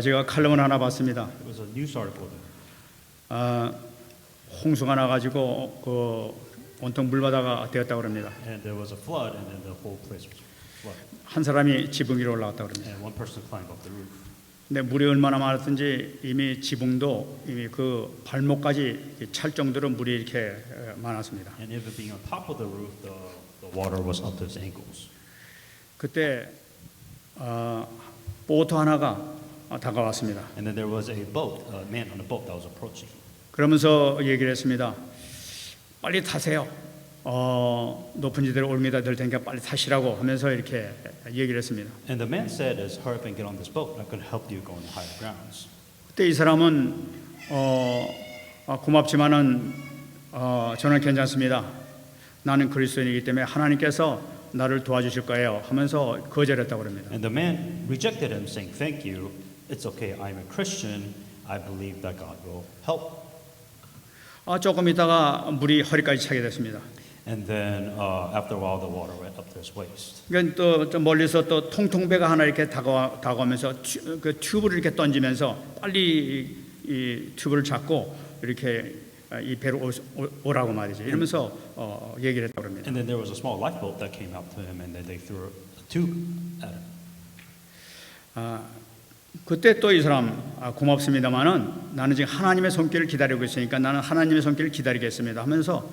제가 칼럼을 하나 봤습니다. It was a news article there. 홍수가 나가지고 온통 물바다가 되었다고 합니다. And there was a flood, and then the whole place was flooded. 한 사람이 지붕 위로 올라갔다고 합니다. And one person climbed up the roof. 근데 물이 얼마나 많았든지 이미 지붕도 이미 그 발목까지 찰 정도로 물이 이렇게 많았습니다. And even being on top of the roof, the water was up to his ankles. 그때 보트 하나가 다가왔습니다. And then there was a boat, a man on a boat that was approaching. 그러면서 얘기를 했습니다. 빨리 타세요. 높은 지대로 올미다 될 테니까 빨리 타시라고 하면서 이렇게 얘기를 했습니다. And the man said, "As hurry up and get on this boat. I could help you go on higher grounds." 그때 이 사람은 고맙지만은 저는 괜찮습니다. 나는 그리스도인이기 때문에 하나님께서 나를 도와주실 거예요 하면서 거절했다고 합니다. And the man rejected him, saying, "Thank you. It's okay. I'm a Christian. I believe that God will help." 조금 있다가 물이 허리까지 차게 됐습니다. And then after a while, the water went up to his waist. 그러니까 또 멀리서 또 통통배가 하나 이렇게 다가오면서 그 튜브를 이렇게 던지면서 빨리 이 튜브를 잡고 이렇게 이 배로 오라고 말이죠. 이러면서 얘기를 했다고 합니다. And then there was a small lifeboat that came out to him, and then they threw a tube at him. 그때 또 이 사람 고맙습니다만은 나는 지금 하나님의 손길을 기다리고 있으니까 나는 하나님의 손길을 기다리겠습니다 하면서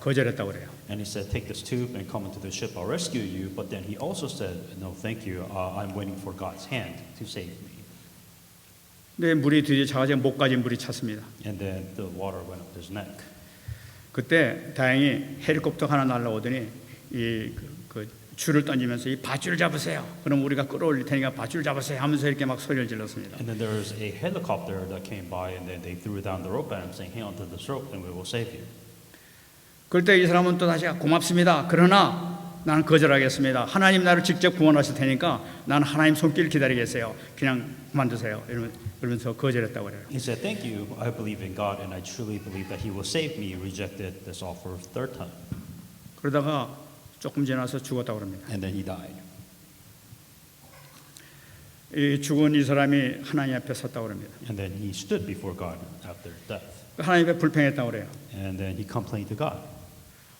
거절했다고 그래요. And he said, "Take this tube and come into the ship. I'll rescue you." But then he also said, "No, thank you. I'm waiting for God's hand to save me." 근데 물이 드디어 차가지고 목까지 물이 찼습니다. And then the water went up his neck. 그때 다행히 헬리콥터 하나 날라오더니 그 줄을 던지면서 이 밧줄을 잡으세요. 그럼 우리가 끌어올릴 테니까 밧줄 잡으세요 하면서 이렇게 막 소리를 질렀습니다. And then there was a helicopter that came by, and then they threw down the rope at him, saying, "Hang on to this rope, and we will save you." 그럴 때 이 사람은 또 다시 고맙습니다. 그러나 나는 거절하겠습니다. 하나님 나를 직접 구원하실 테니까 나는 하나님 손길 기다리겠어요. 그냥 그만두세요. 이러면서 거절했다고 그래요. He said, "Thank you. I believe in God, and I truly believe that He will save me." Rejected this offer a third time. 그러다가 조금 지나서 죽었다고 합니다. And then he died. 이 죽은 이 사람이 하나님 앞에 섰다고 합니다. And then he stood before God after death. 하나님 앞에 불평했다고 그래요. And then he complained to God.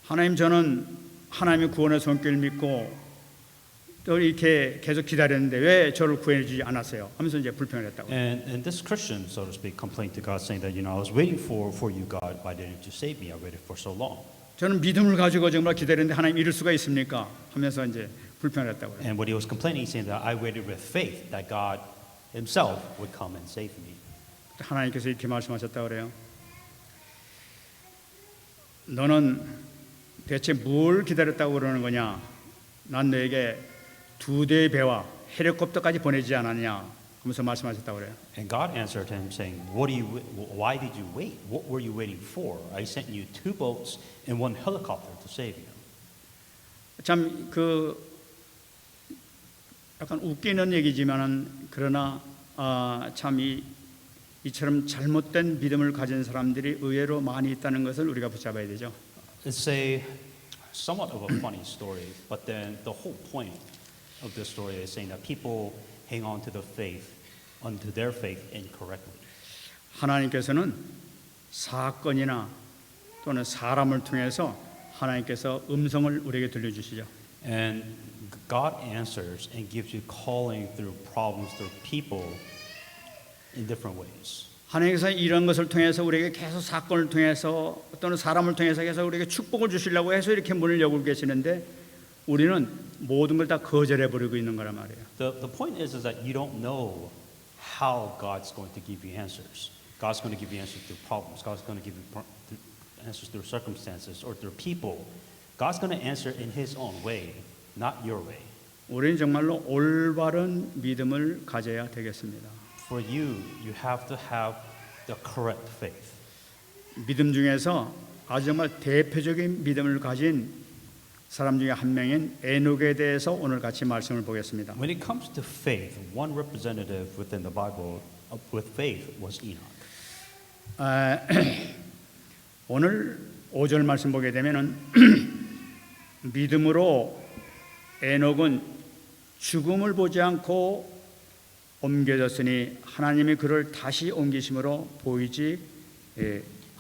하나님, 저는 하나님의 구원의 손길 믿고 또 이렇게 계속 기다렸는데 왜 저를 구해주지 않았어요? 하면서 이제 불평을 했다고. And this Christian, so to speak, complained to God, saying that, I was waiting for you, God. Why didn't you save me? I waited for so long. 저는 믿음을 가지고 정말 기다렸는데 하나님 이럴 수가 있습니까? 하면서 이제 불평을 했다고. And what he was complaining, saying that I waited with faith that God Himself would come and save me. 하나님께서 이렇게 말씀하셨다고 그래요. 너는 대체 뭘 기다렸다고 그러는 거냐? 난 너에게 2대의 배와 헬리콥터까지 보내지 않았냐? 하면서 말씀하셨다고 그래요. And God answered him, saying, "Why did you wait? What were you waiting for? I sent you 2 boats and 1 helicopter to save you." 참 약간 웃기는 얘기지만은 그러나 참 이처럼 잘못된 믿음을 가진 사람들이 의외로 많이 있다는 것을 우리가 붙잡아야 되죠. It's a somewhat of a funny story, but then the whole point of this story is saying that people hang on to the faith, onto their faith incorrectly. 하나님께서는 사건이나 또는 사람을 통해서 하나님께서 음성을 우리에게 들려주시죠. And God answers and gives you calling through problems, through people in different ways. 하나님께서 이런 것을 통해서 우리에게 계속 사건을 통해서 또는 사람을 통해서 계속 우리에게 축복을 주시려고 해서 이렇게 문을 열고 계시는데 우리는 모든 걸 다 거절해 버리고 있는 거란 말이에요. The point is that you don't know how God's going to give you answers. God's going to give you answers through problems. God's going to give you answers through circumstances or through people. God's going to answer in His own way, not your way. 우리는 정말로 올바른 믿음을 가져야 되겠습니다. For you have to have the correct faith. 믿음 중에서 아주 정말 대표적인 믿음을 가진 사람 중에 한 명인 에녹에 대해서 오늘 같이 말씀을 보겠습니다. When it comes to faith, one representative within the Bible with faith was Enoch. 오늘 5절 말씀 보게 되면은 믿음으로 에녹은 죽음을 보지 않고 옮겨졌으니 하나님이 그를 다시 옮기심으로 보이지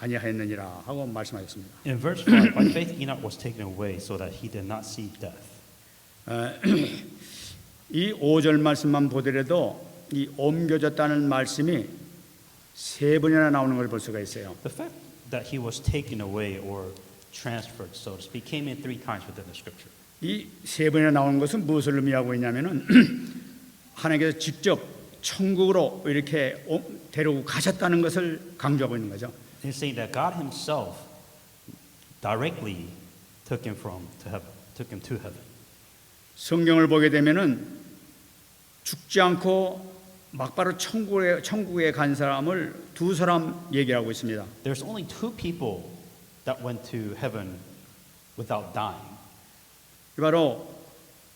아니하였느니라 하고 말씀하셨습니다. In verse 5, by faith Enoch was taken away so that he did not see death. 이 5절 말씀만 보더라도 이 옮겨졌다는 말씀이 세 번이나 나오는 걸 볼 수가 있어요. The fact that he was taken away or transferred, so to speak, came in 3 times within the scripture. 이 세 번이나 나오는 것은 무엇을 의미하고 있냐면은 하나님께서 직접 천국으로 이렇게 데리고 가셨다는 것을 강조하고 있는 거죠. He's saying that God Himself directly took him to heaven. 성경을 보게 되면은 죽지 않고 막바로 천국에 간 사람을 두 사람 얘기하고 있습니다. There's only 2 people that went to heaven without dying. 바로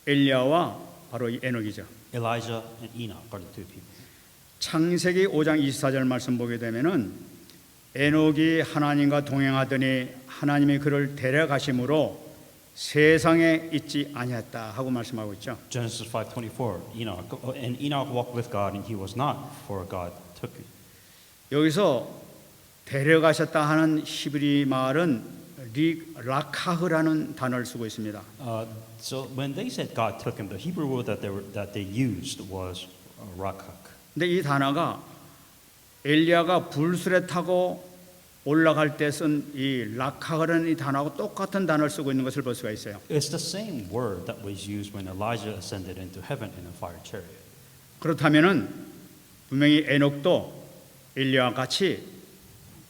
엘리야와 바로 이 에녹이죠. Elijah and Enoch are the 2 people. 창세기 5장 24절 말씀 보게 되면은 에녹이 하나님과 동행하더니 하나님이 그를 데려가심으로 세상에 있지 아니했다 하고 말씀하고 있죠. Genesis 5:24, Enoch walked with God and he was not, for God took him. 여기서 데려가셨다 하는 히브리 말은 라카흐라는 단어를 쓰고 있습니다. So when they said God took him, the Hebrew word that they used was rakak. 근데 이 단어가 엘리야가 불술에 타고 올라갈 때 쓴 이 라카흐라는 이 단어하고 똑같은 단어를 쓰고 있는 것을 볼 수가 있어요. It's the same word that was used when Elijah ascended into heaven in a fire chariot. 그렇다면은 분명히 에녹도 엘리야와 같이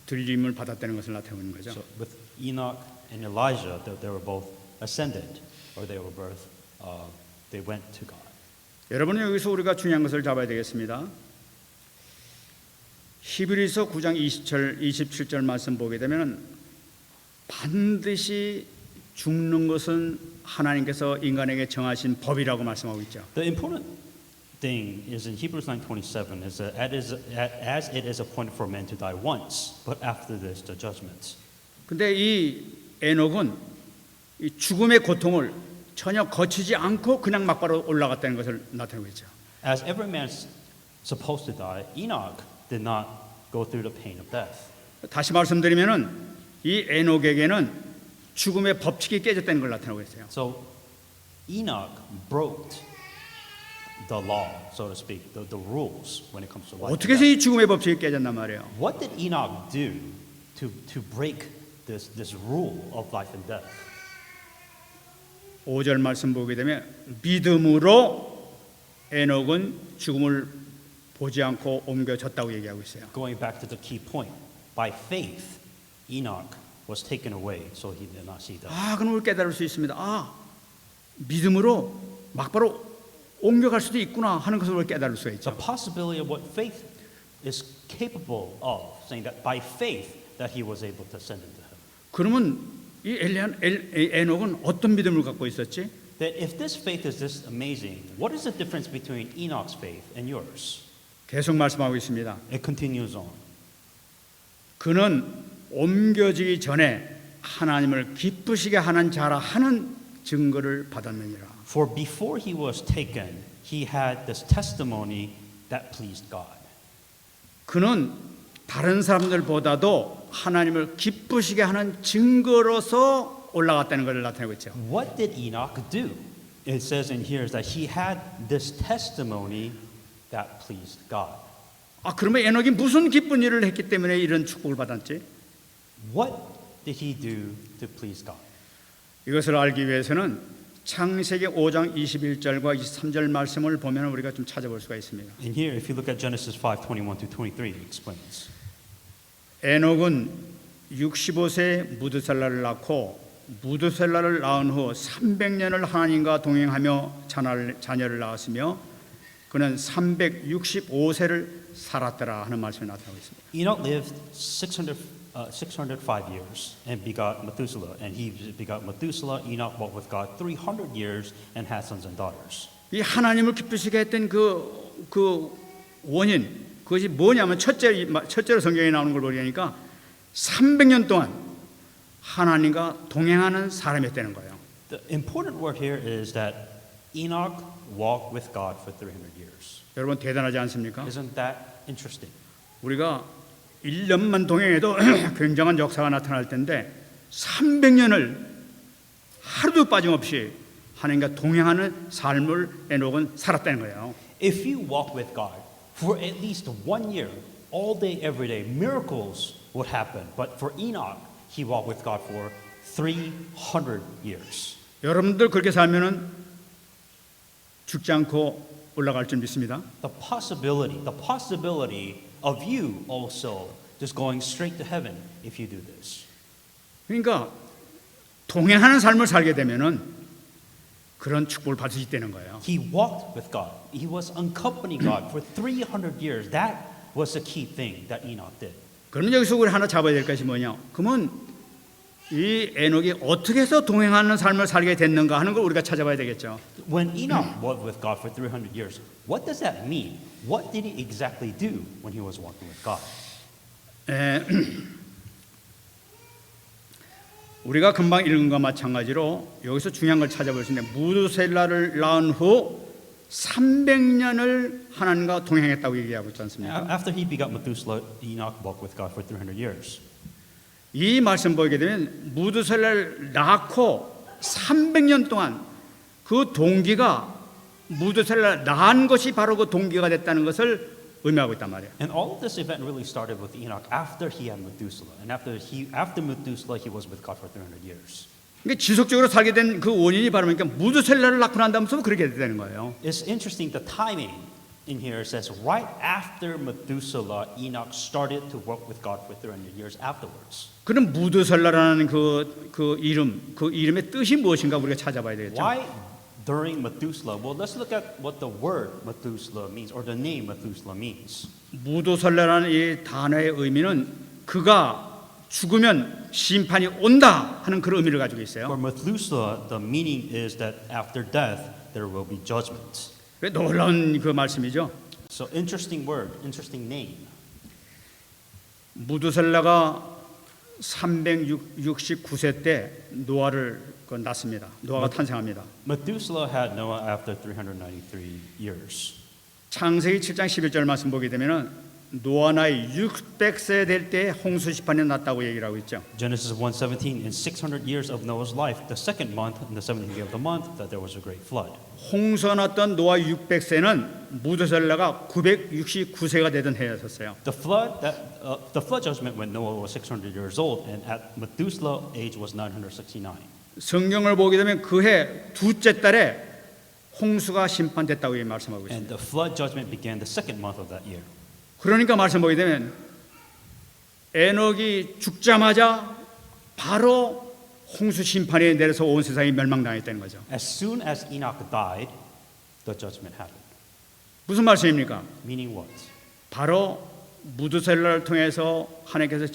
들림을 받았다는 것을 나타내고 있는 거죠. So with Enoch and Elijah, they were both ascended, or they were both they went to God. 여러분 여기서 우리가 중요한 것을 잡아야 되겠습니다. 히브리서 9장 27절 말씀 보게 되면 반드시 죽는 것은 하나님께서 인간에게 정하신 법이라고 말씀하고 있죠. The important thing is in Hebrews 9:27 is that as it is appointed for men to die once, but after this the judgment. 근데 이 에녹은 이 죽음의 고통을 전혀 거치지 않고 그냥 막바로 올라갔다는 것을 나타내고 있죠. As every man is supposed to die, Enoch did not go through the pain of death. 다시 말씀드리면은 이 에녹에게는 죽음의 법칙이 깨졌다는 걸 나타내고 있어요. So Enoch broke the law, so to speak, the rules when it comes to life. 어떻게 해서 이 죽음의 법칙이 깨졌단 말이에요? What did Enoch do to break this rule of life and death? 5절 말씀 보게 되면 믿음으로 에녹은 죽음을 보지 않고 옮겨졌다고 얘기하고 있어요. Going back to the key point, by faith, Enoch was taken away, so he did not see death. 그럼 우리 깨달을 수 있습니다. 믿음으로 막바로 옮겨갈 수도 있구나 하는 것을 우리 깨달을 수가 The 있죠. possibility of what faith is capable of, saying that by faith that he was able to ascend into heaven. 그러면 이 에녹은 어떤 믿음을 갖고 있었지? That if this faith is this amazing, what is the difference between Enoch's faith and yours? 계속 말씀하고 있습니다. It continues on. 그는 옮겨지기 전에 하나님을 기쁘시게 하는 자라 하는 증거를 받았느니라. For before he was taken, he had this testimony that pleased God. 그는 다른 사람들보다도 하나님을 기쁘시게 하는 증거로서 올라갔다는 것을 나타내고 있죠. What did Enoch do? It says in here is that he had this testimony that pleased God. 그러면 에녹이 무슨 기쁜 일을 했기 때문에 이런 축복을 받았지? What did he do to please God? 이것을 알기 위해서는 창세기 5장 21절과 23절 말씀을 보면 우리가 좀 찾아볼 수가 있습니다. In here, if you look at Genesis 5:21-23, it explains. 에녹은 65세에 무드셀라를 낳고 무드셀라를 낳은 후 300년을 하나님과 동행하며 자녀를 낳았으며 그는 365세를 살았더라 하는 말씀이 나타나고 있습니다. Enoch lived 605 years and begot Methuselah, and he begot Methuselah. Enoch walked with God 300 years and had sons and daughters. 이 하나님을 기쁘시게 했던 그 원인 그것이 뭐냐면 첫째로 성경에 나오는 걸 보니까 300년 동안 하나님과 동행하는 사람이었다는 거예요. The important word here is that Enoch walked with God for 300 years. 여러분 대단하지 않습니까? Isn't that interesting? 우리가 1년만 동행해도 굉장한 역사가 나타날 텐데 300년을 하루도 빠짐없이 하나님과 동행하는 삶을 에녹은 살았다는 거예요. If you walk with God for at least 1 year, all day, every day, miracles would happen. But for Enoch, he walked with God for 300 years. 여러분들 그렇게 살면은 죽지 않고 올라갈 줄 믿습니다. The possibility of you also just going straight to heaven if you do this. 그러니까 동행하는 삶을 살게 되면은 그런 축복을 받을 수 있다는 거예요. He walked with God. He was accompanying God for 300 years. That was the key thing that Enoch did. 그러면 여기서 우리 하나 잡아야 될 것이 뭐냐? 그러면 이 에녹이 어떻게 해서 동행하는 삶을 살게 됐는가 하는 걸 우리가 찾아봐야 되겠죠. When Enoch walked with God for 300 years, what does that mean? What did he exactly do when he was walking with God? 우리가 금방 읽은 것과 마찬가지로 여기서 중요한 걸 찾아볼 수 있는데 무두셀라를 낳은 후 300년을 하나님과 동행했다고 얘기하고 있지 않습니까? After he begot Methuselah, Enoch walked with God for 300 years. 이 말씀 보게 되면 무두셀라를 낳고 300년 동안 그 동기가 무두셀라를 낳은 것이 바로 그 동기가 됐다는 것을 의미하고 있단 말이에요. And all of this event really started with Enoch after he had Methuselah. And after Methuselah, he was with God for 300 years. 그러니까 지속적으로 살게 된 그 원인이 바로 그러니까 무두셀라를 낳고 난 다음부터 그렇게 되는 거예요. It's interesting, the timing in here says right after Methuselah, Enoch started to work with God for 300 years afterwards. 그럼 무두셀라라는 그 이름의 뜻이 무엇인가 우리가 찾아봐야 되겠죠. Why during Methuselah? Well, let's look at what the word Methuselah means, or the name Methuselah means. 무두셀라라는 이 단어의 의미는 그가 죽으면 심판이 온다 하는 그런 의미를 가지고 있어요. For Methuselah, the meaning is that after death there will be judgment. 놀라운 그 말씀이죠. So interesting word, interesting name. 무두셀라가 369세 때 노아를 낳습니다. 노아가 탄생합니다. Methuselah had Noah after 393 years. 창세기 7장 11절 말씀 보게 되면은 노아 나이 600세 될 때 홍수 시판이 났다고 얘기를 하고 있죠. Genesis 1:17, in 600 years of Noah's life, the second month, in the 17th day of the month, that there was a great flood. 홍수가 났던 노아 600세는 무두셀라가 969세가 되던 해였었어요. The flood judgment when Noah was 600 years old, and at Methuselah's age was 969. 성경을 보게 되면 그해 둘째 달에 홍수가 심판됐다고 말씀하고 And 있습니다. the flood judgment began the second month of that year. 그러니까 말씀 보게 되면 에녹이 죽자마자 바로 홍수 심판이 내려서 온 세상이 멸망당했다는 거죠. As soon as Enoch died, the judgment happened. 무슨 말씀입니까? Meaning what? 바로 무두셀라를 통해서 하나님께서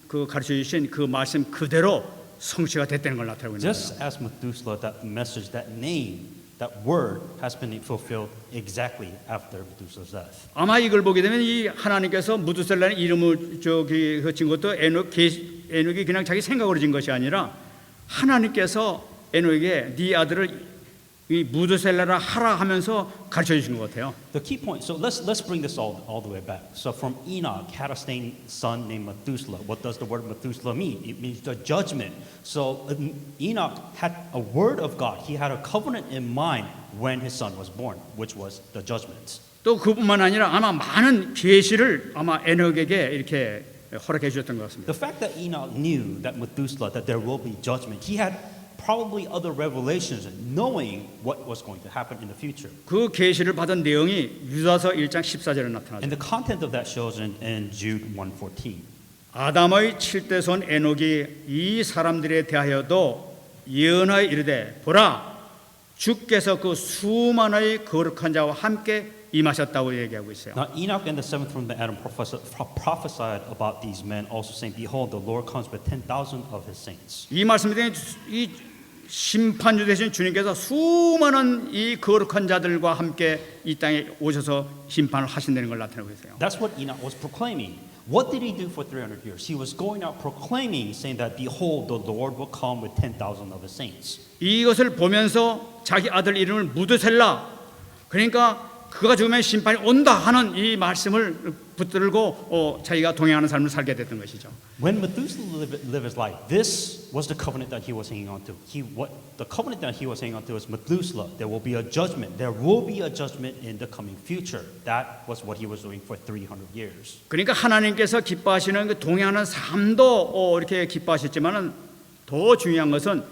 그 가르쳐 주신 그 말씀 그대로 성취가 됐다는 걸 나타내고 있는 Just 거예요. as Methuselah, that message, that name, that word has been fulfilled exactly after Methuselah's death. 아마 이걸 보게 되면 이 하나님께서 무두셀라는 이름을 진 것도 에녹이 그냥 자기 생각으로 진 것이 아니라 하나님께서 에녹에게 네 아들을 이 무두셀라라 하라 하면서 가르쳐 주신 것 같아요. The key point. So let's bring this all the way back. So from Enoch had a son named Methuselah. What does the word Methuselah mean? It means the judgment. So Enoch had a word of God. He had a covenant in mind when his son was born, which was the judgment. 또 그뿐만 아니라 아마 많은 계시를 아마 에녹에게 이렇게 허락해 주셨던 것 같습니다. The fact that Enoch knew that Methuselah, that there will be judgment, he had probably other revelations knowing what was going to happen in the future. 그 계시를 받은 내용이 유다서 1장 14절에 나타나죠. And the content of that shows in Jude 1:14. 아담의 7대 손 에녹이 이 사람들에 대하여도 예언하여 이르되 보라 주께서 그 수만의 거룩한 자와 함께 임하셨다고 얘기하고 있어요. Now Enoch and the seventh from the Adam prophesied about these men, also saying, "Behold, the Lord comes with 10,000 of His saints." 이 말씀에 대한 이 심판주 되신 주님께서 수많은 이 거룩한 자들과 함께 이 땅에 오셔서 심판을 하신다는 걸 나타내고 있어요. That's what Enoch was proclaiming. What did he do for 300 years? He was going out proclaiming, saying that, "Behold, the Lord will come with 10,000 of His saints." 이것을 보면서 자기 아들 이름을 무드셀라, 그러니까 그가 죽으면 심판이 온다 하는 이 말씀을 붙들고 자기가 동행하는 삶을 살게 됐던 것이죠. When Methuselah lived his life, this was the covenant that he was hanging on to. The covenant that he was hanging on to was Methuselah. There will be a judgment. There will be a judgment in the coming future. That was what he was doing for 300 years. 그러니까 하나님께서 기뻐하시는 그 동행하는 삶도 이렇게 기뻐하셨지만은 더 중요한 것은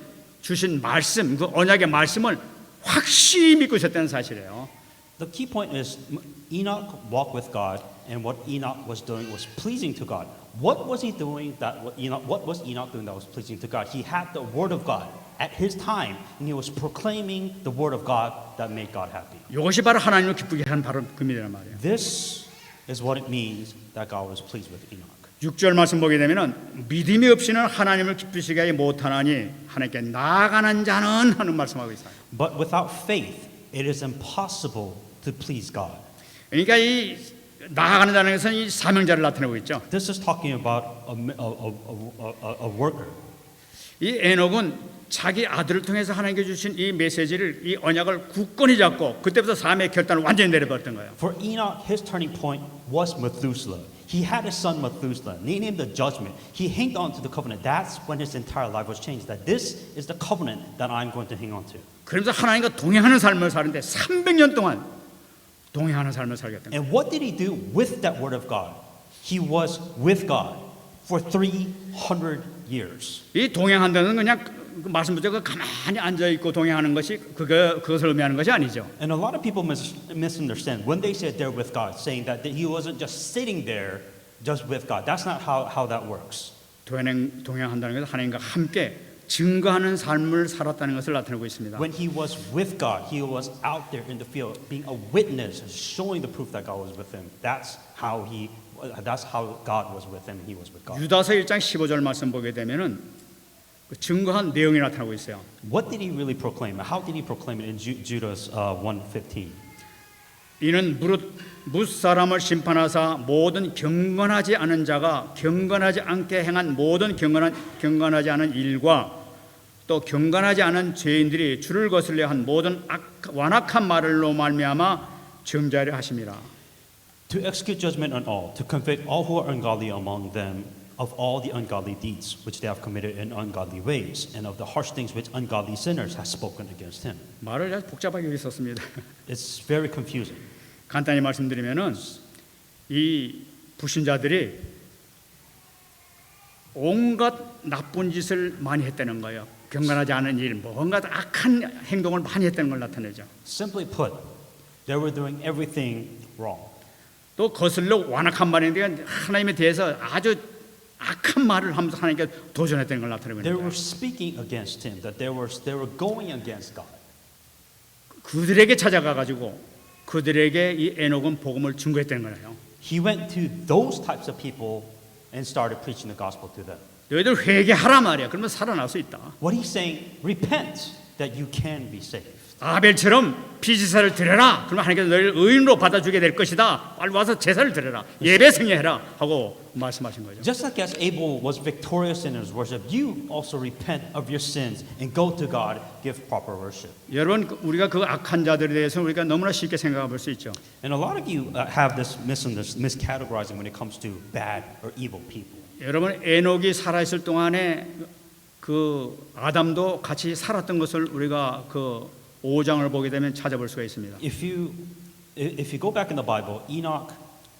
주신 말씀, 그 언약의 말씀을 확실히 믿고 있었다는 사실이에요. The key point is Enoch walked with God, and what Enoch was doing was pleasing to God. What was he doing what was Enoch doing that was pleasing to God? He had the word of God at his time, and he was proclaiming the word of God that made God happy. 이것이 바로 하나님을 기쁘게 하는 바로 금이란 말이에요. This is what it means that God was pleased with Enoch. 6절 말씀 보게 되면은 믿음이 없이는 하나님을 기쁘시게 못하나니 하나님께 나아가는 자는 하는 말씀하고 있어요. But without faith, it is impossible to please God. 그러니까 이 나아가는 자는 것은 이 사명자를 나타내고 있죠. This is talking about a worker. 이 에녹은 자기 아들을 통해서 하나님께 주신 이 메시지를 이 언약을 굳건히 잡고 그때부터 삶의 결단을 완전히 내려버렸던 거예요. For Enoch, his turning point was Methuselah. He had his son Methuselah. Named him the judgment. He hanged on to the covenant. That's when his entire life was changed. That this is the covenant that I'm going to hang on to. 그러면서 하나님과 동행하는 삶을 사는데 300년 동안 동행하는 삶을 살겠던 거예요. And what did he do with that word of God? He was with God for 300 years. 이 동행한다는 그냥 그 말씀부터 가만히 앉아 있고 동행하는 것이 그것을 의미하는 것이 아니죠. And a lot of people misunderstand when they said they're with God, saying that he wasn't just sitting there just with God. That's not how that works. 동행한다는 것은 하나님과 함께 증거하는 삶을 살았다는 것을 나타내고 있습니다. When he was with God, he was out there in the field, being a witness, showing the proof that God was with him. That's how God was with him. He was with God. 유다서 1장 15절 말씀 보게 되면은 그 증거한 내용이 나타나고 있어요. What did he really proclaim? How did he proclaim it in Judah 1:15? 이는 뭇 사람을 심판하사 모든 경건하지 않은 자가 경건하지 않게 행한 모든 경건하지 않은 일과 또 경건하지 않은 죄인들이 주를 거슬려 한 모든 완악한 말로 말미암아 정죄하려 하심이라. To execute judgment on all, to convict all who are ungodly among them of all the ungodly deeds which they have committed in ungodly ways, and of the harsh things which ungodly sinners have spoken against him. 말을 아주 복잡하게 썼습니다. It's very confusing. 간단히 말씀드리면은 이 불신자들이 온갖 나쁜 짓을 많이 했다는 거예요. 경건하지 않은 일, 뭔가 악한 행동을 많이 했다는 걸 나타내죠. Simply put, they were doing everything wrong. 또 거슬러 완악한 말인데 하나님에 대해서 아주 악한 말을 하면서 하나님께 도전했다는 걸 나타내고 있는 They 거예요. were speaking against him, that they were going against God. 그들에게 찾아가 가지고 그들에게 이 에녹은 복음을 증거했다는 거예요. He went to those types of people and started preaching the gospel to them. 너희들 회개하라 말이야. 그러면 살아날 수 있다. What he's saying, repent that you can be saved. 아벨처럼 피제사를 드려라. 그러면 하나님께서 너희를 의인으로 받아주게 될 것이다. 빨리 와서 제사를 드려라. 예배 승리해라 하고 말씀하신 거죠. Just like as Abel was victorious in his worship, you also repent of your sins and go to God, give proper worship. 여러분 우리가 그 악한 자들에 대해서 우리가 너무나 쉽게 생각해 볼 수 있죠. And a lot of you have this miscategorizing when it comes to bad or evil people. 여러분 에녹이 살아있을 동안에 그 아담도 같이 살았던 것을 우리가 그 5장을 보게 되면 찾아볼 수가 있습니다. If you go back in the Bible,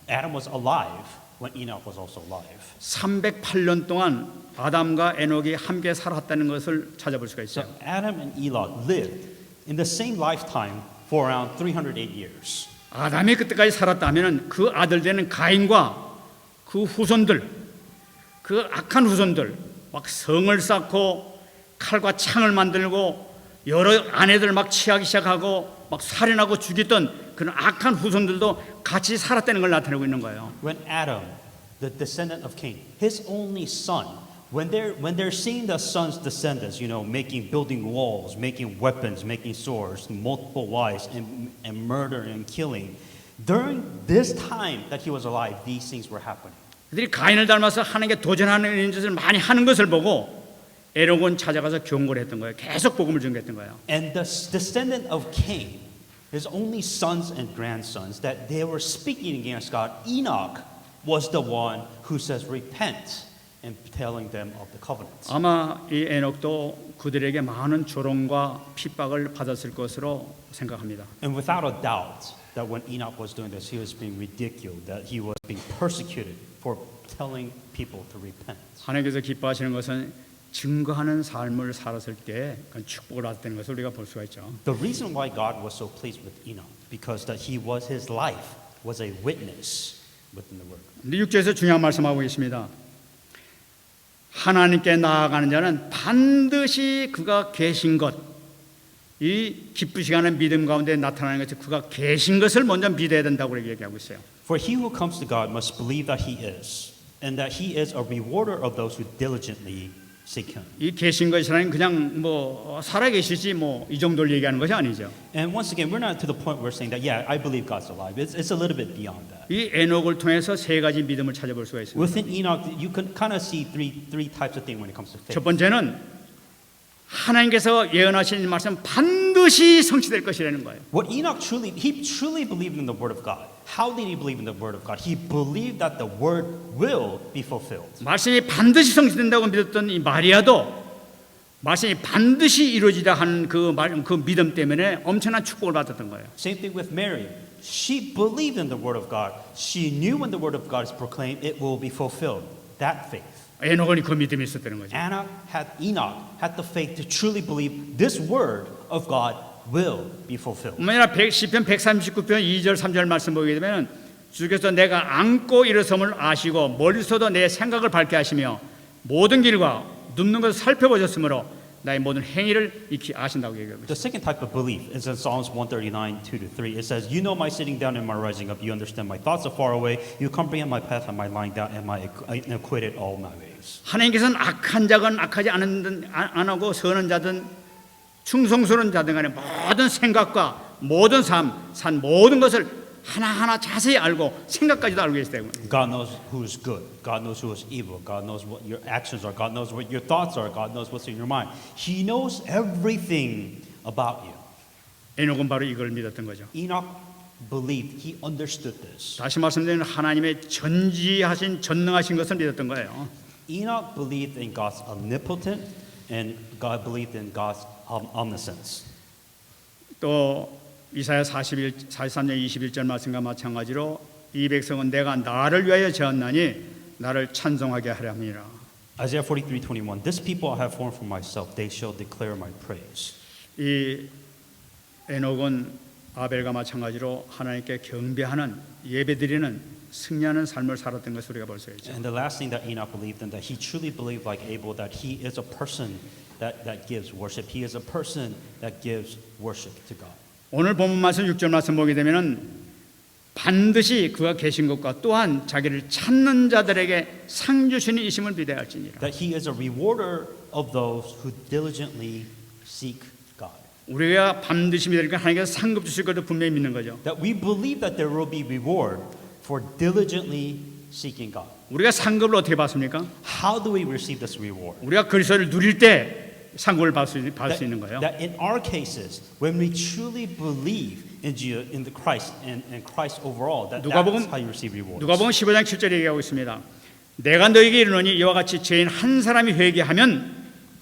Adam was alive when Enoch was also alive. 308년 동안 아담과 에녹이 함께 살았다는 것을 찾아볼 수가 So 있어요. Adam and Enoch lived in the same lifetime for around 308 years. 아담이 그때까지 살았다면 그 아들 되는 가인과 그 후손들, 그 악한 후손들 막 성을 쌓고 칼과 창을 만들고 여러 아내들 막 취하기 시작하고 막 살인하고 죽였던 그런 악한 후손들도 같이 살았다는 걸 나타내고 있는 거예요. When Adam, the descendant of Cain, his only son, when they're seeing the son's descendants, building walls, making weapons, making swords, multiple wives, and murder and killing, during this time that he was alive, these things were happening. 그들이 가인을 닮아서 하나님께 도전하는 짓을 많이 하는 것을 보고 에녹은 찾아가서 경고를 했던 거예요. 계속 복음을 전개했던 거예요. And the descendant of Cain his only sons and grandsons, that they were speaking against God. Enoch was the one who says, repent, and telling them of the covenants. 아마 이 에녹도 그들에게 많은 조롱과 핍박을 받았을 것으로 생각합니다. And without a doubt, that when Enoch was doing this, he was being ridiculed, that he was being persecuted for telling people to repent. 하나님께서 기뻐하시는 것은 증거하는 삶을 살았을 때 그건 축복을 받았다는 것을 우리가 볼 수가 있죠. The reason why God was so pleased with Enoch, because that his life was a witness within the word. 근데 6절에서 중요한 말씀하고 있습니다. 하나님께 나아가는 자는 반드시 그가 계신 것, 이 기쁘시게 하는 믿음 가운데 나타나는 것이 그가 계신 것을 먼저 믿어야 된다고 얘기하고 있어요. For he who comes to God must believe that he is, and that he is a rewarder of those who diligently seek him. 이 계신 것이라는 그냥 뭐 살아 계시지 뭐 이 정도를 얘기하는 것이 아니죠. And once again, we're not to the point where we're saying that, yeah, I believe God's alive. It's a little bit beyond that. 이 에녹을 통해서 세 가지 믿음을 찾아볼 수가 있습니다. Within Enoch, you can kind of see three types of things when it comes to faith. 첫 번째는 하나님께서 예언하신 말씀 반드시 성취될 것이라는 거예요. What Enoch he truly believed in the word of God. How did he believe in the word of God? He believed that the word will be fulfilled. 말씀이 반드시 성취된다고 믿었던 이 마리아도 말씀이 반드시 이루어지다 하는 그 믿음 때문에 엄청난 축복을 받았던 거예요. Same thing with Mary. She believed in the word of God. She knew when the word of God is proclaimed, it will be fulfilled. That faith. 에녹은 그 믿음이 있었다는 거죠. Enoch had the faith to truly believe this word of God will be fulfilled. 만약 시편 139편 2절 3절 말씀 보게 되면 주께서 내가 안고 일어섬을 아시고 멀리서도 내 생각을 밝게 하시며 모든 길과 눕는 것을 살펴보셨으므로 나의 모든 행위를 익히 아신다고 얘기하고 The 있습니다. second type of belief is in Psalms 139, 2-3. It says, you know my sitting down and my rising up. You understand my thoughts are far away. You comprehend my path and my lying down and my acquitted all my ways. 하나님께서는 악한 자건 악하지 안 하고 선한 자든 충성스러운 자든 간에 모든 생각과 모든 산 모든 것을 하나하나 자세히 알고 생각까지도 알고 계시다고. God knows who is good. God knows who is evil. God knows what your actions are. God knows what your thoughts are. God knows what's in your mind. He knows everything about you. 에녹은 바로 이걸 믿었던 거죠. Enoch believed, he understood this. 다시 말씀드리면 하나님의 전지하신 전능하신 것을 믿었던 거예요. Enoch believed in God's omnipotent and God believed in God's omniscience. 또 이사야 43년 21절 말씀과 마찬가지로 이 백성은 내가 나를 위하여 지었나니 나를 찬송하게 하려 함이라. Isaiah 43:21. This people I have formed for myself, they shall declare my praise. 이 에녹은 아벨과 마찬가지로 하나님께 경배하는 예배드리는 승리하는 삶을 살았던 것을 우리가 볼 수 있죠. And the last thing that Enoch believed in, that he truly believed like Abel, that he is a person that gives worship. He is a person that gives worship to God. 오늘 본문 말씀 6절 말씀 보게 되면은 반드시 그가 계신 것과 또한 자기를 찾는 자들에게 상 주시는 이심을 비대할지니라. That he is a rewarder of those who diligently seek God. 우리가 반드시 믿으니까 하나님께서 상급 주실 것을 분명히 믿는 거죠. That we believe that there will be reward for diligently seeking God. 우리가 상급을 어떻게 받습니까? How do we receive this reward? 우리가 그리스도를 누릴 때 상급을 받을 수 있는 거예요. That in our cases, when we truly believe in the Christ and Christ overall, that's how you receive rewards. 누가복음 15장 7절에 얘기하고 있습니다. 내가 너에게 이르노니 이와 같이 죄인 한 사람이 회개하면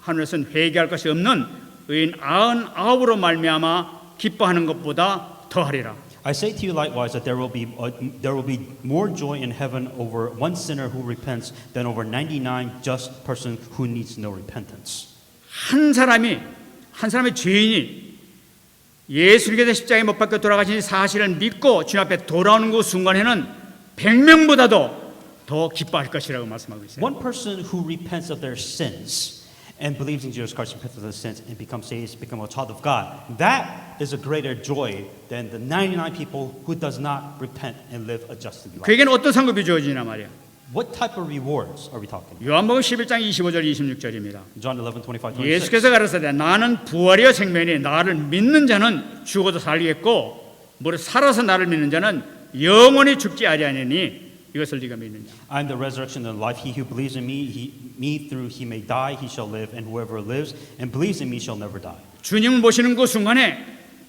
하늘에서는 회개할 것이 없는 의인 99으로 말미암아 기뻐하는 것보다 더하리라. I say to you likewise that there will be more joy in heaven over one sinner who repents than over 99 just person who needs no repentance. 한 사람의 죄인이 예수님께서 십자가에 못 박혀 돌아가신 사실을 믿고 주님 앞에 돌아오는 그 순간에는 100명보다도 더 기뻐할 것이라고 말씀하고 있어요. One person who repents of their sins and believes in Jesus Christ, repents of their sins, and becomes saved, become a child of God, that is a greater joy than the 99 people who does not repent and live a just life. 그에게는 어떤 상급이 주어지냐 말이야. What type of rewards are we talking about? 요한복음 11장 25절 26절입니다. John 11:25-26. 예수께서 가르치되 나는 부활이요 생명이니 나를 믿는 자는 죽어도 살겠고 무릇 살아서 나를 믿는 자는 영원히 죽지 아니하니 이것을 네가 믿느냐. I am the resurrection and life. He who believes in me through he may die, he shall live, and whoever lives and believes in me shall never die. 주님을 보시는 그 순간에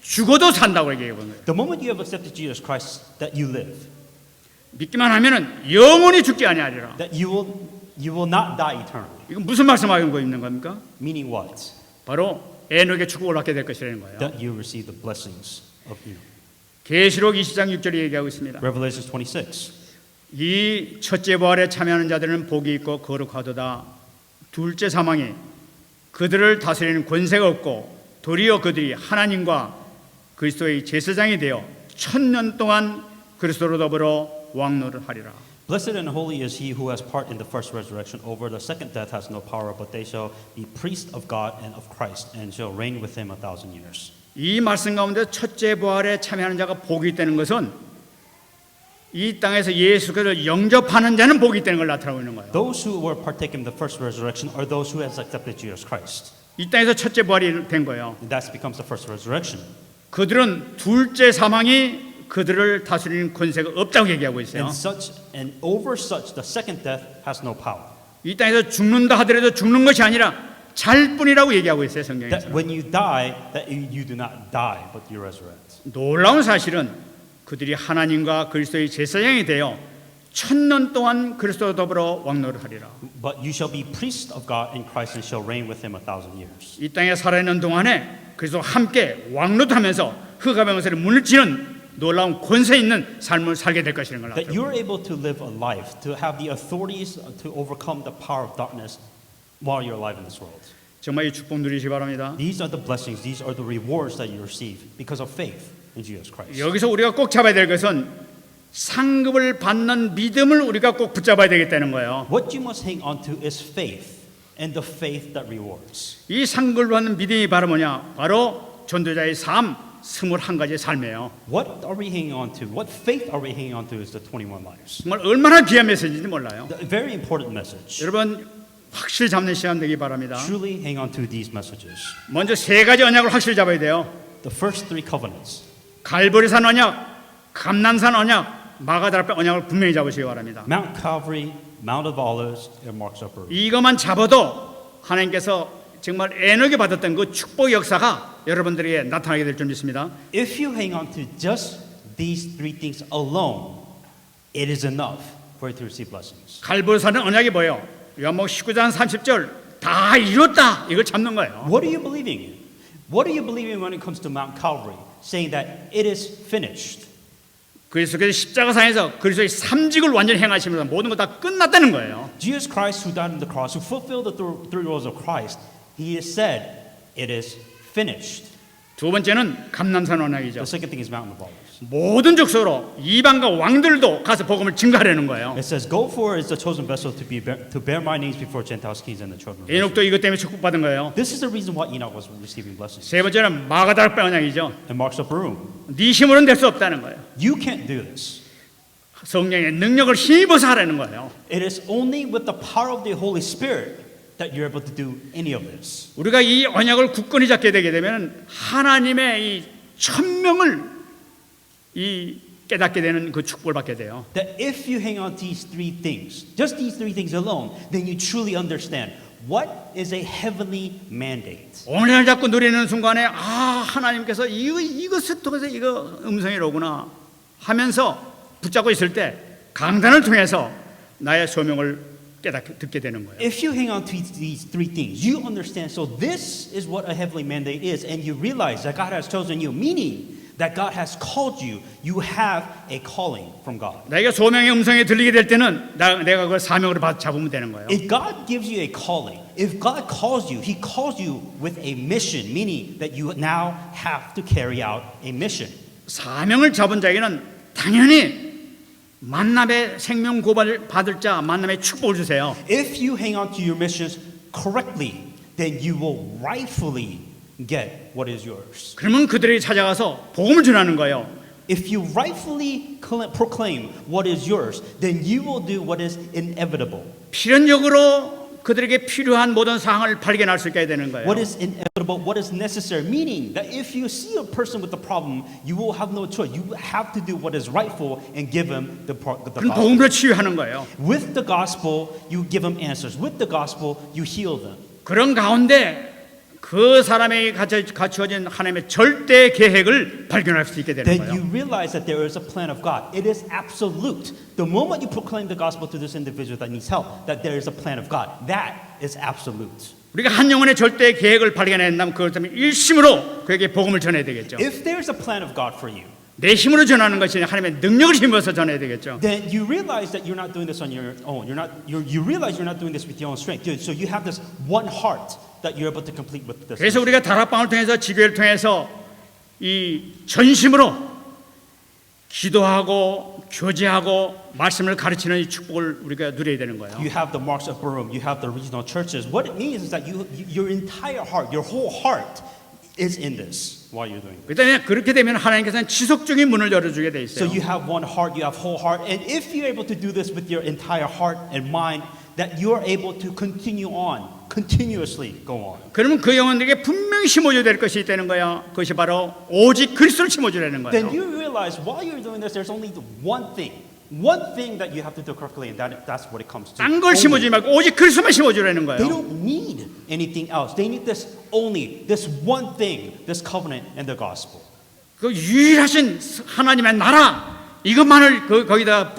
죽어도 산다고 얘기해 보는 거예요. The moment you have accepted Jesus Christ, that you live, 믿기만 하면은 영원히 죽지 아니하리라. that you will not die eternally. 이건 무슨 말씀하고 있는 겁니까? Meaning what? 바로 에녹의 축복을 받게 될 것이라는 거예요. That you receive the blessings of Enoch. 계시록 20장 6절에 얘기하고 있습니다. Revelation 26. 이 첫째 부활에 참여하는 자들은 복이 있고 거룩하도다. 둘째 사망이 그들을 다스리는 권세가 없고 도리어 그들이 하나님과 그리스도의 제사장이 되어 1000년 동안 그리스도로 더불어 왕노를 하리라. Blessed and holy is he who has part in the first resurrection. Over the second death has no power, but they shall be priests of God and of Christ, and shall reign with him 1,000 years. 이 말씀 가운데 첫째 부활에 참여하는 자가 복이 있다는 것은 이 땅에서 예수 그리스도를 영접하는 자는 복이 있다는 걸 나타내고 있는 거예요. Those who were partaking in the first resurrection are those who has accepted Jesus Christ. 이 땅에서 첫째 부활이 된 거예요. And that becomes the first resurrection. 그들은 둘째 사망이 그들을 다스리는 권세가 없다고 얘기하고 있어요. And over such, the second death has no power. 이 땅에서 죽는다 하더라도 죽는 것이 아니라 잘 뿐이라고 얘기하고 있어요, 성경에서. That when you die, that you do not die, but you resurrect. 놀라운 사실은 그들이 하나님과 그리스도의 제사장이 되어 1000년 동안 그리스도와 더불어 왕노를 하리라. But you shall be priests of God in Christ and shall reign with him 1,000 years. 이 땅에 살아있는 동안에 그리스도와 함께 왕노하면서 흑암의 문을 치는 놀라운 권세 있는 삶을 살게 될 것이라는 걸 That 알죠. you are able to live a life, to have the authorities to overcome the power of darkness while you're alive in this world. 정말 이 축복 누리시기 바랍니다. These are the blessings, these are the rewards that you receive because of faith in Jesus Christ. 여기서 우리가 꼭 잡아야 될 것은 상급을 받는 믿음을 우리가 꼭 붙잡아야 되겠다는 거예요. What you must hang on to is faith, and the faith that rewards. 이 상급을 받는 믿음이 바로 뭐냐? 바로 전도자의 삶, 21가지의 삶이에요. What are we hanging on to? What faith are we hanging on to is the 21 lives. 정말 얼마나 귀한 메시지인지 몰라요. A very important message. 여러분 확실히 잡는 시간 되기 바랍니다. Truly hang on to these messages. 먼저 세 가지 언약을 확실히 잡아야 돼요. The first three covenants. 갈보리산 언약, 감난산 언약, 마가다락배 언약을 분명히 잡으시기 바랍니다. Mount Calvary, Mount of Olives, and Mark's Upper Room. 이것만 잡아도 하나님께서 정말 에녹이 받았던 그 축복 역사가 여러분들에게 나타나게 될 줄 믿습니다. If you hang on to just these three things alone, it is enough for you to receive blessings. 갈보리산은 언약이 뭐예요? 요한복음 19장 30절 다 이뤘다 이걸 잡는 거예요. What are you believing in? What are you believing when it comes to Mount Calvary, saying that it is finished? 그리스도께서 십자가상에서 그리스도의 삼직을 완전히 행하시면서 모든 거 다 끝났다는 거예요. Jesus Christ, who died on the cross, who fulfilled the three roles of Christ, he has said, it is finished. 두 번째는 감남산 언약이죠. The second thing is Mountain of Olives. 모든 족속으로 이방과 왕들도 가서 복음을 증거하려는 거예요. It says, "Go for as the chosen vessel to bear my names before Gentiles, kings, and the children of Israel." 에녹도 이것 때문에 축복받은 거예요. This is the reason why Enoch was receiving blessings. 세 번째는 마가다락배 언약이죠. And Mark's Upper Room. 네 힘으로는 될 수 없다는 거예요. You can't do this. 성령의 능력을 힘입어서 하라는 거예요. It is only with the power of the Holy Spirit that you're able to do any of this. 우리가 이 언약을 굳건히 잡게 되게 되면 하나님의 이 천명을 이 깨닫게 되는 그 축복을 받게 돼요. That if you hang on to these three things, just these three things alone, then you truly understand what is a heavenly mandate. 오늘 잡고 누리는 순간에 아 하나님께서 이것을 통해서 이거 음성이 오구나 하면서 붙잡고 있을 때 강단을 통해서 나의 소명을 듣게 되는 거예요. If you hang on to these three things, you understand. So this is what a heavenly mandate is, and you realize that God has chosen you, meaning that God has called you. You have a calling from God. 내가 소명의 음성이 들리게 될 때는 내가 그걸 사명으로 잡으면 되는 거예요. If God gives you a calling, if God calls you, He calls you with a mission, meaning that you now have to carry out a mission. 사명을 잡은 자에게는 당연히 만남의 생명 고발을 받을 자 만남의 축복을 주세요. If you hang on to your missions correctly, then you will rightfully get what is yours. 그러면 그들이 찾아가서 복음을 전하는 거예요. If you rightfully proclaim what is yours, then you will do what is inevitable. 필연적으로 그들에게 필요한 모든 사항을 발견할 수 있게 되는 거예요. What is inevitable, what is necessary, meaning that if you see a person with a problem, you will have no choice. You have to do what is rightful and give him the 그럼 gospel. 복음으로 치유하는 거예요. With the gospel, you give them answers. With the gospel, you heal them. 그런 가운데 그 사람에게 갖추어진 하나님의 절대 계획을 발견할 수 있게 되는 Then 거예요. you realize that there is a plan of God. It is absolute. The moment you proclaim the gospel to this individual that needs help, that there is a plan of God. That is absolute. 우리가 한 영혼의 절대 계획을 발견한다면 그것 때문에 일심으로 그에게 복음을 전해야 되겠죠. If there is a plan of God for you, 내 힘으로 전하는 것이 아니라 하나님의 능력을 힘입어서 전해야 되겠죠. then you realize that you're not doing this on your own. You realize you're not doing this with your own strength. So you have this one heart that you're able to complete with this. 그래서 우리가 다락방을 통해서 지교회를 통해서 이 전심으로 기도하고 교제하고 말씀을 가르치는 이 축복을 우리가 누려야 되는 거예요. You have the marks of Barum. You have the regional churches. What it means is that your entire heart, your whole heart, is in this while you're doing it. 그다음에 그렇게 되면 하나님께서는 지속적인 문을 열어주게 돼 So 있어요. you have one heart, you have whole heart, and if you're able to do this with your entire heart and mind, that you are able to continue on, continuously go on. 그러면 그 영혼들에게 분명히 심어줘야 될 것이 있다는 거야. 그것이 바로 오직 그리스도를 심어주라는 Then 거예요. you realize while you're doing this, there's only one thing that you have to do correctly, and that's what it comes to. 딴 걸 Only. 심어주지 말고 오직 그리스도만 심어주라는 They 거예요. don't need anything else. They need this only, this one thing, this covenant and the gospel. 그 유일하신 하나님의 나라 이것만을 거기다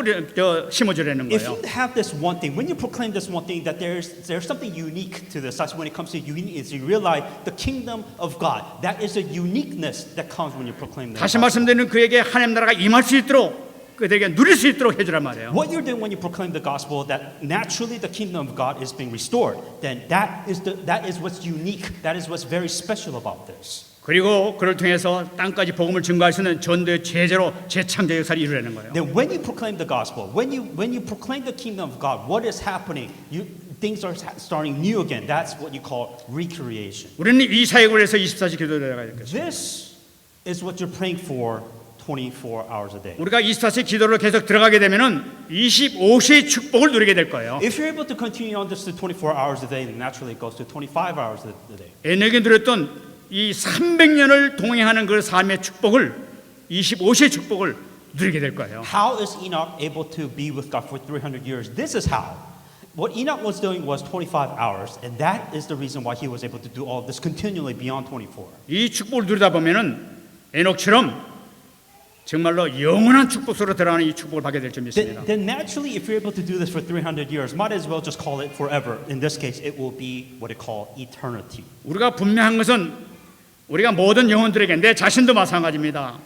심어주라는 If 거예요. you have this one thing, when you proclaim this one thing, that there's something unique to this. That's when it comes to unique, is you realize the kingdom of God. That is a uniqueness that comes when you proclaim the 다시 gospel. 말씀드리는 그에게 하나님 나라가 임할 수 있도록 그들에게 누릴 수 있도록 해주란 말이에요. What you're doing when you proclaim the gospel, that naturally the kingdom of God is being restored, then that is what's unique. That is what's very special about this. 그리고 그를 통해서 땅까지 복음을 증거할 수 있는 전도의 제재로 재창조 역사를 이루려는 거예요. Then when you proclaim the gospel, when you proclaim the kingdom of God, what is happening? Things are starting new again. That's what you call recreation. 우리는 이 사역을 위해서 24시 기도해야 되겠죠. This is what you're praying for 24 hours a day. 우리가 24시 기도로 계속 들어가게 되면은 25시의 축복을 누리게 될 거예요. If you're able to continue on this to 24 hours a day, then naturally it goes to 25 hours a day. 에녹이 누렸던 이 300년을 동행하는 그 삶의 축복을 25시의 축복을 누리게 될 거예요. How is Enoch able to be with God for 300 years? This is how. What Enoch was doing was 25 hours, and that is the reason why he was able to do all of this continually beyond 24. 이 축복을 누리다 보면은 에녹처럼 정말로 영원한 축복 속으로 들어가는 이 축복을 받게 될 줄 믿습니다. Then naturally, if you're able to do this for 300 years, might as well just call it forever. In this case, it will be what they call eternity. 우리가 분명한 것은 우리가 모든 영혼들에게 내 자신도 마찬가지입니다.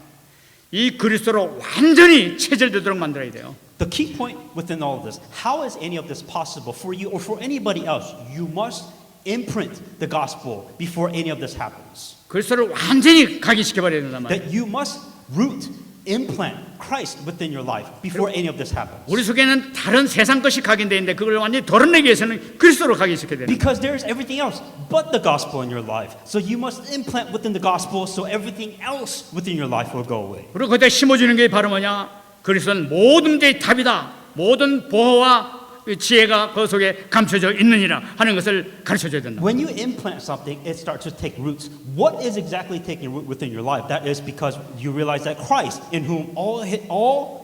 이 그리스도로 완전히 체질되도록 만들어야 돼요. The key point within all of this, how is any of this possible for you or for anybody else? You must imprint the gospel before any of this happens. 그리스도를 완전히 각인시켜 버려야 된단 말이에요. That you must root, implant Christ within your life before any of this happens. 우리 속에는 다른 세상 것이 각인되어 있는데 그걸 완전히 덜어내기 위해서는 그리스도로 각인시켜야 돼요. Because there is everything else but the gospel in your life. So you must implant within the gospel so everything else within your life will go away. 그리고 그때 심어주는 게 바로 뭐냐? 그리스도는 모든 문제의 답이다. 모든 보호와 지혜가 그 속에 감춰져 있느니라 하는 것을 가르쳐줘야 된다. When you implant something, it starts to take roots. What is exactly taking root within your life? That is because you realize that Christ, in whom all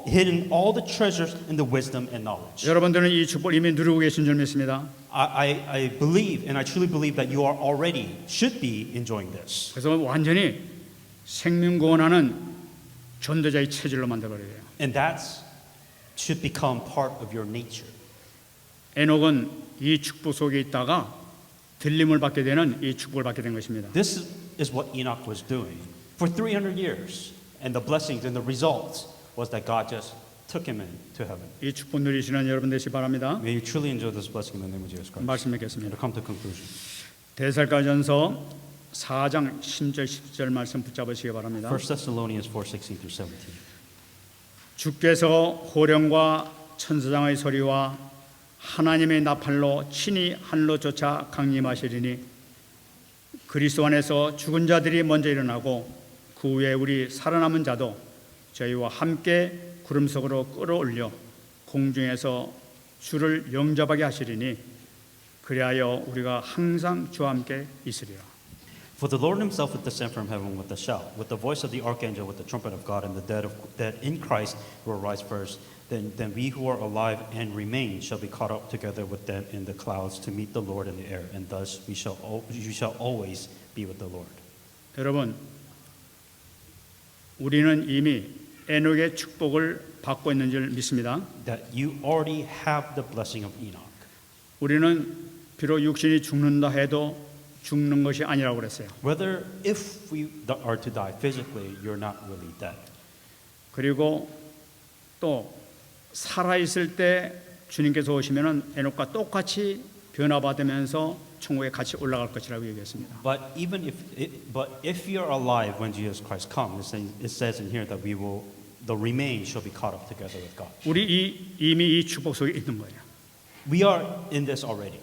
hidden all the treasures and the wisdom and knowledge. 여러분들은 이 축복을 이미 누리고 계신 줄 믿습니다. I believe, and I truly believe that you are already should be enjoying this. 그래서 완전히 생명구원하는 전도자의 체질로 만들어버려야 돼요. And that should become part of your nature. 에녹은 이 축복 속에 있다가 들림을 받게 되는 이 축복을 받게 된 것입니다. This is what Enoch was doing for 300 years. And the blessings and the results was that God just took him into heaven. 이 축복 누리시는 여러분 되시 바랍니다. May you truly enjoy this blessing in the name of Jesus Christ. 말씀 맺겠습니다. To come to conclusion. 데살가전서 4장 10절 10절 말씀 붙잡으시기 바랍니다. 1 Thessalonians 4:16 through 17. 주께서 호령과 천사장의 소리와 하나님의 나팔로 친히 하늘로 쫓아 강림하시리니 그리스도 안에서 죽은 자들이 먼저 일어나고 그 후에 우리 살아남은 자도 저희와 함께 구름 속으로 끌어올려 공중에서 주를 영접하게 하시리니 그리하여 우리가 항상 주와 함께 있으리라. For the Lord himself will descend from heaven with a shout, with the voice of the archangel, with the trumpet of God, and the dead in Christ will rise first. then we who are alive and remain shall be caught up together with them in the clouds to meet the Lord in the air, and thus you shall always be with the Lord. 여러분, 우리는 이미 에녹의 축복을 받고 있는 줄 믿습니다. That you already have the blessing of Enoch. 우리는 비록 육신이 죽는다 해도 죽는 것이 아니라고 그랬어요. Whether if we are to die physically, you're not really dead. 그리고 또 살아 있을 때 주님께서 오시면은 에녹과 똑같이 변화받으면서 천국에 같이 올라갈 것이라고 얘기했습니다. But if you're alive when Jesus Christ comes, it says in here that the remain shall be caught up together with God. 우리 이미 이 축복 속에 있는 거예요. We are in this already.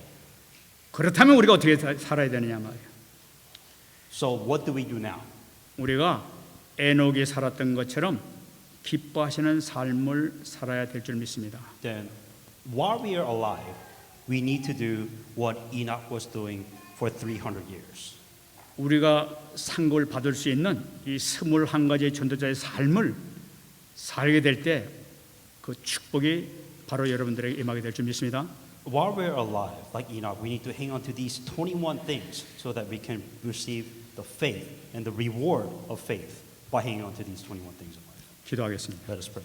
그렇다면 우리가 어떻게 살아야 되느냐 말이에요. So what do we do now? 우리가 에녹이 살았던 것처럼 기뻐하시는 삶을 살아야 될 줄 믿습니다. Then, while we are alive, we need to do what Enoch was doing for 300 years. 우리가 상급을 받을 수 있는 이 21가지의 전도자의 삶을 살게 될 때 그 축복이 바로 여러분들에게 임하게 될 줄 믿습니다. While we're alive, like Enoch, we need to hang on to these 21 things so that we can receive the faith and the reward of faith by hanging on to these 21 things in life. 기도하겠습니다. Let us pray.